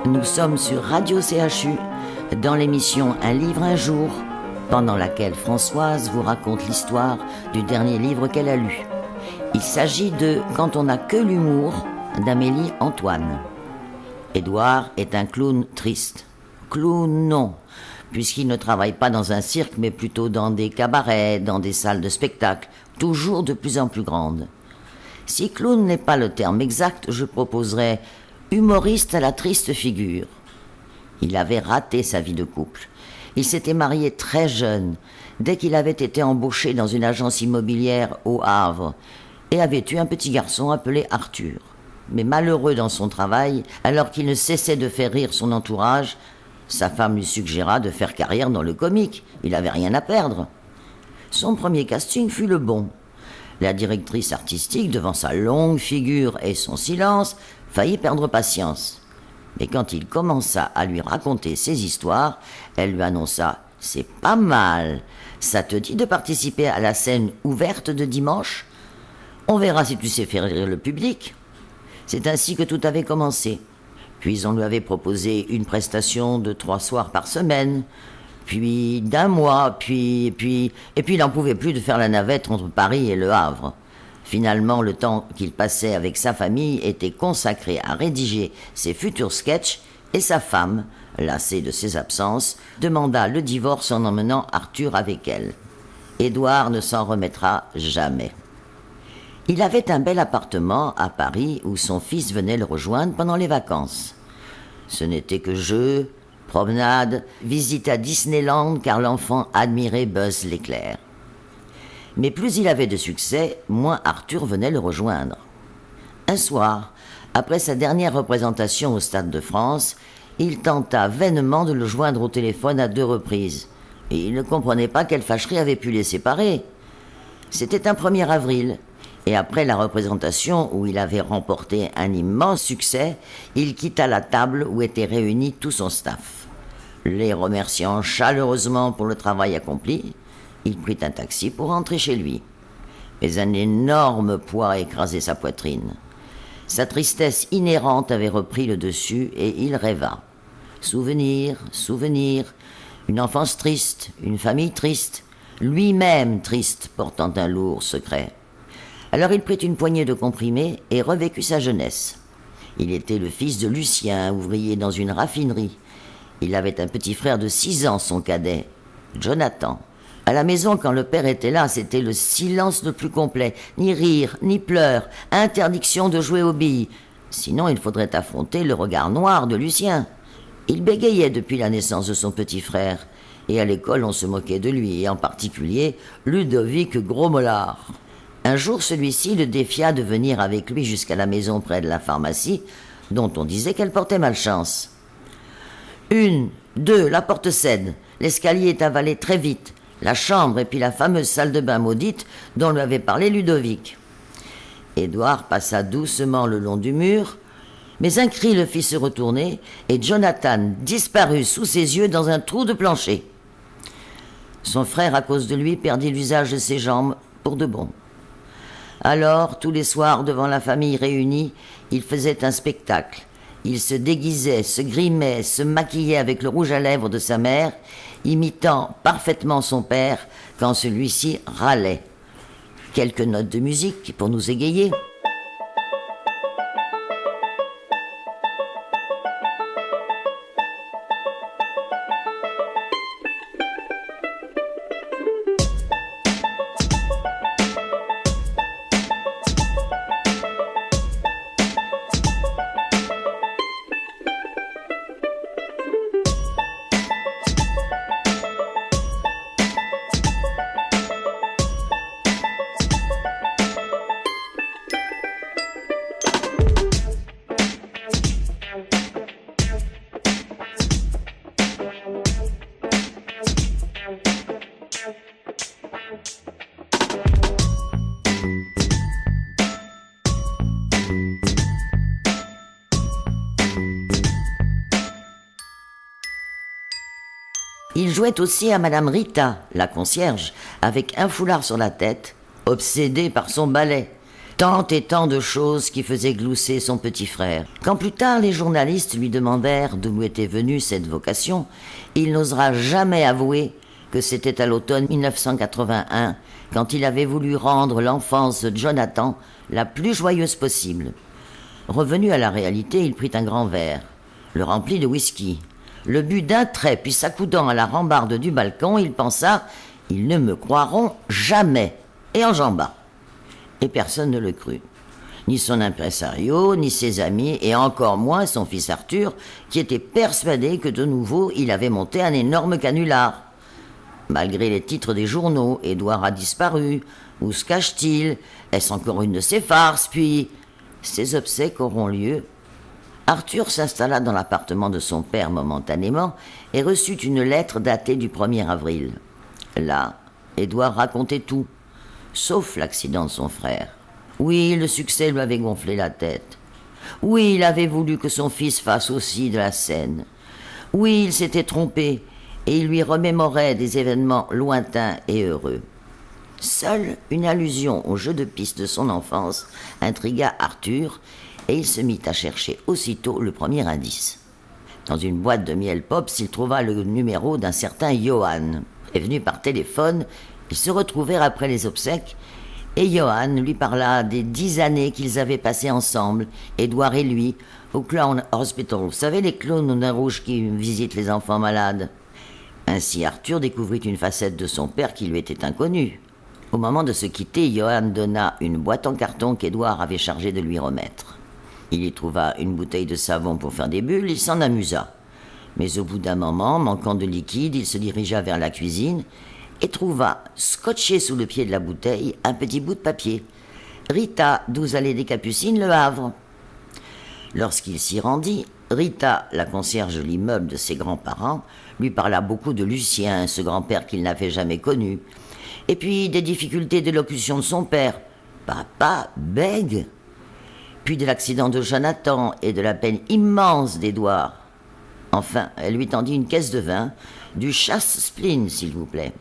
Nous sommes sur Radio CHU, dans l'émission Un livre un jour, pendant laquelle Françoise vous raconte l'histoire du dernier livre qu'elle a lu. Il s'agit de Quand on n'a que l'humour, d'Amélie Antoine. Édouard est un clown triste. Clown, non, puisqu'il ne travaille pas dans un cirque, mais plutôt dans des cabarets, dans des salles de spectacle, toujours de plus en plus grandes. Si clown n'est pas le terme exact, je proposerais humoriste à la triste figure. Il avait raté sa vie de couple. Il s'était marié très jeune, dès qu'il avait été embauché dans une agence immobilière au Havre, et avait eu un petit garçon appelé Arthur. Mais malheureux dans son travail, alors qu'il ne cessait de faire rire son entourage, sa femme lui suggéra de faire carrière dans le comique. Il n'avait rien à perdre. Son premier casting fut le bon. La directrice artistique, devant sa longue figure et son silence, faillit perdre patience. Mais quand il commença à lui raconter ses histoires, elle lui annonça « C'est pas mal, ça te dit de participer à la scène ouverte de dimanche ? On verra si tu sais faire rire le public. » C'est ainsi que tout avait commencé. Puis on lui avait proposé une prestation de 3 soirs par semaine, puis d'1 mois, puis il n'en pouvait plus de faire la navette entre Paris et Le Havre. Finalement, le temps qu'il passait avec sa famille était consacré à rédiger ses futurs sketchs et sa femme, lassée de ses absences, demanda le divorce en emmenant Arthur avec elle. Édouard ne s'en remettra jamais. Il avait un bel appartement à Paris où son fils venait le rejoindre pendant les vacances. Ce n'était que jeux, promenades, visite à Disneyland car l'enfant admirait Buzz l'éclair. Mais plus il avait de succès, moins Arthur venait le rejoindre. Un soir, après sa dernière représentation au Stade de France, il tenta vainement de le joindre au téléphone à 2 reprises. Et il ne comprenait pas quelle fâcherie avait pu les séparer. C'était un 1er avril, et après la représentation où il avait remporté un immense succès, il quitta la table où était réuni tout son staff. Les remerciant chaleureusement pour le travail accompli, il prit un taxi pour rentrer chez lui. Mais un énorme poids écrasait sa poitrine. Sa tristesse inhérente avait repris le dessus et il rêva. Souvenirs, souvenirs, une enfance triste, une famille triste, lui-même triste, portant un lourd secret. Alors il prit une poignée de comprimés et revécut sa jeunesse. Il était le fils de Lucien, ouvrier dans une raffinerie. Il avait un petit frère de 6 ans, son cadet, Jonathan. À la maison, quand le père était là, c'était le silence le plus complet. Ni rire, ni pleurs, interdiction de jouer aux billes. Sinon, il faudrait affronter le regard noir de Lucien. Il bégayait depuis la naissance de son petit frère. Et à l'école, on se moquait de lui, et en particulier Ludovic Grosmollard. Un jour, celui-ci le défia de venir avec lui jusqu'à la maison près de la pharmacie, dont on disait qu'elle portait malchance. 1, 2, la porte cède. L'escalier est avalé très vite. La chambre et puis la fameuse salle de bain maudite dont lui avait parlé Ludovic. Édouard passa doucement le long du mur, mais un cri le fit se retourner et Jonathan disparut sous ses yeux dans un trou de plancher. Son frère, à cause de lui, perdit l'usage de ses jambes pour de bon. Alors, tous les soirs, devant la famille réunie, il faisait un spectacle. Il se déguisait, se grimait, se maquillait avec le rouge à lèvres de sa mère, imitant parfaitement son père quand celui-ci râlait. Quelques notes de musique pour nous égayer. Il jouait aussi à Madame Rita, la concierge, avec un foulard sur la tête, obsédée par son balai. Tant et tant de choses qui faisaient glousser son petit frère. Quand plus tard les journalistes lui demandèrent d'où était venue cette vocation, il n'osera jamais avouer que c'était à l'automne 1981, quand il avait voulu rendre l'enfance de Jonathan la plus joyeuse possible. Revenu à la réalité, il prit un grand verre, le remplit de whisky, le but d'un trait, puis s'accoudant à la rambarde du balcon, il pensa « Ils ne me croiront jamais !» et enjamba. Et personne ne le crut. Ni son impresario, ni ses amis, et encore moins son fils Arthur, qui était persuadé que de nouveau il avait monté un énorme canular. Malgré les titres des journaux, Édouard a disparu, où se cache-t-il? Est-ce encore une de ses farces? Puis, ses obsèques auront lieu. Arthur s'installa dans l'appartement de son père momentanément et reçut une lettre datée du 1er avril. Là, Édouard racontait tout, sauf l'accident de son frère. Oui, le succès lui avait gonflé la tête. Oui, il avait voulu que son fils fasse aussi de la scène. Oui, il s'était trompé, et il lui remémorait des événements lointains et heureux. Seule une allusion au jeu de piste de son enfance intrigua Arthur, et il se mit à chercher aussitôt le premier indice. Dans une boîte de miel Pops, il trouva le numéro d'un certain Johan. Prévenu par téléphone, ils se retrouvèrent après les obsèques, et Johan lui parla des 10 années qu'ils avaient passées ensemble, Édouard et lui, au Clown Hospital. Vous savez, les clowns au nez rouge qui visitent les enfants malades. Ainsi, Arthur découvrit une facette de son père qui lui était inconnue. Au moment de se quitter, Johan donna une boîte en carton qu'Édouard avait chargé de lui remettre. Il y trouva une bouteille de savon pour faire des bulles, il s'en amusa. Mais au bout d'un moment, manquant de liquide, il se dirigea vers la cuisine et trouva, scotché sous le pied de la bouteille, un petit bout de papier. Rita, 12 allées des Capucines, Le Havre. Lorsqu'il s'y rendit, Rita, la concierge de l'immeuble de ses grands-parents, lui parla beaucoup de Lucien, ce grand-père qu'il n'avait jamais connu, et puis des difficultés d'élocution de son père. Papa bègue. Puis de l'accident de Jonathan et de la peine immense d'Édouard. Enfin, elle lui tendit une caisse de vin, du chasse-spleen, s'il vous plaît.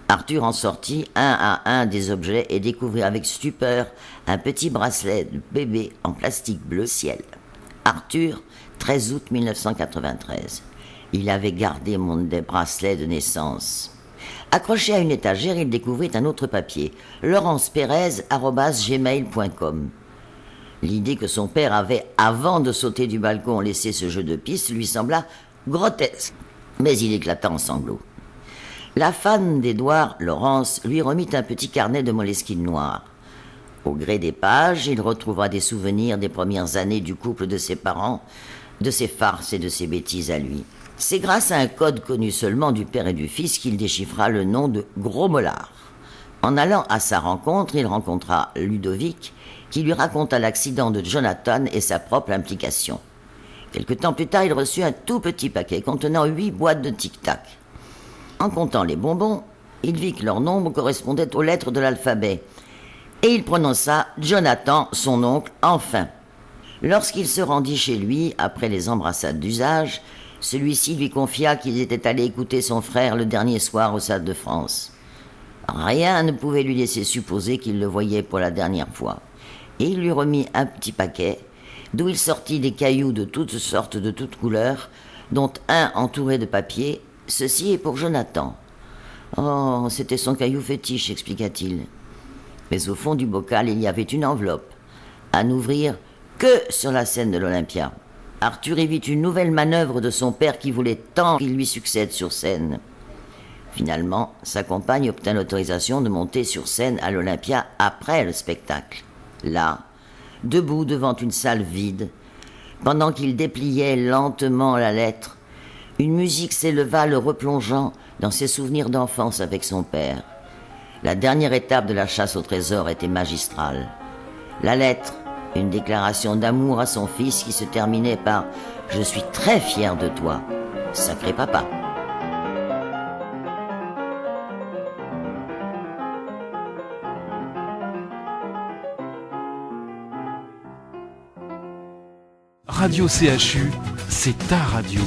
Arthur en sortit un à un des objets et découvrit avec stupeur un petit bracelet de bébé en plastique bleu ciel. Arthur, 13 août 1993. Il avait gardé mon bracelet de naissance. Accroché à une étagère, il découvrit un autre papier, laurenceperez@gmail.com. L'idée que son père avait, avant de sauter du balcon, laissé ce jeu de piste lui sembla grotesque, mais il éclata en sanglots. La femme d'Édouard, Laurence, lui remit un petit carnet de moleskine noir. Au gré des pages, il retrouva des souvenirs des premières années du couple de ses parents, de ses farces et de ses bêtises à lui. C'est grâce à un code connu seulement du père et du fils qu'il déchiffra le nom de Gros Mollard. En allant à sa rencontre, il rencontra Ludovic, qui lui raconta l'accident de Jonathan et sa propre implication. Quelque temps plus tard, il reçut un tout petit paquet contenant 8 boîtes de tic-tac. En comptant les bonbons, il vit que leur nombre correspondait aux lettres de l'alphabet, et il prononça Jonathan, son oncle, enfin. Lorsqu'il se rendit chez lui, après les embrassades d'usage, celui-ci lui confia qu'il était allé écouter son frère le dernier soir au Stade de France. Rien ne pouvait lui laisser supposer qu'il le voyait pour la dernière fois. Et il lui remit un petit paquet, d'où il sortit des cailloux de toutes sortes, de toutes couleurs, dont un entouré de papier. Ceci est pour Jonathan. Oh, c'était son caillou fétiche, expliqua-t-il. Mais au fond du bocal, il y avait une enveloppe, à n'ouvrir que sur la scène de l'Olympia. Arthur y vit une nouvelle manœuvre de son père qui voulait tant qu'il lui succède sur scène. Finalement, sa compagne obtint l'autorisation de monter sur scène à l'Olympia après le spectacle. Là, debout devant une salle vide, pendant qu'il dépliait lentement la lettre, une musique s'éleva le replongeant dans ses souvenirs d'enfance avec son père. La dernière étape de la chasse au trésor était magistrale. La lettre, une déclaration d'amour à son fils qui se terminait par « Je suis très fier de toi, sacré papa ». Radio CHU, c'est ta radio.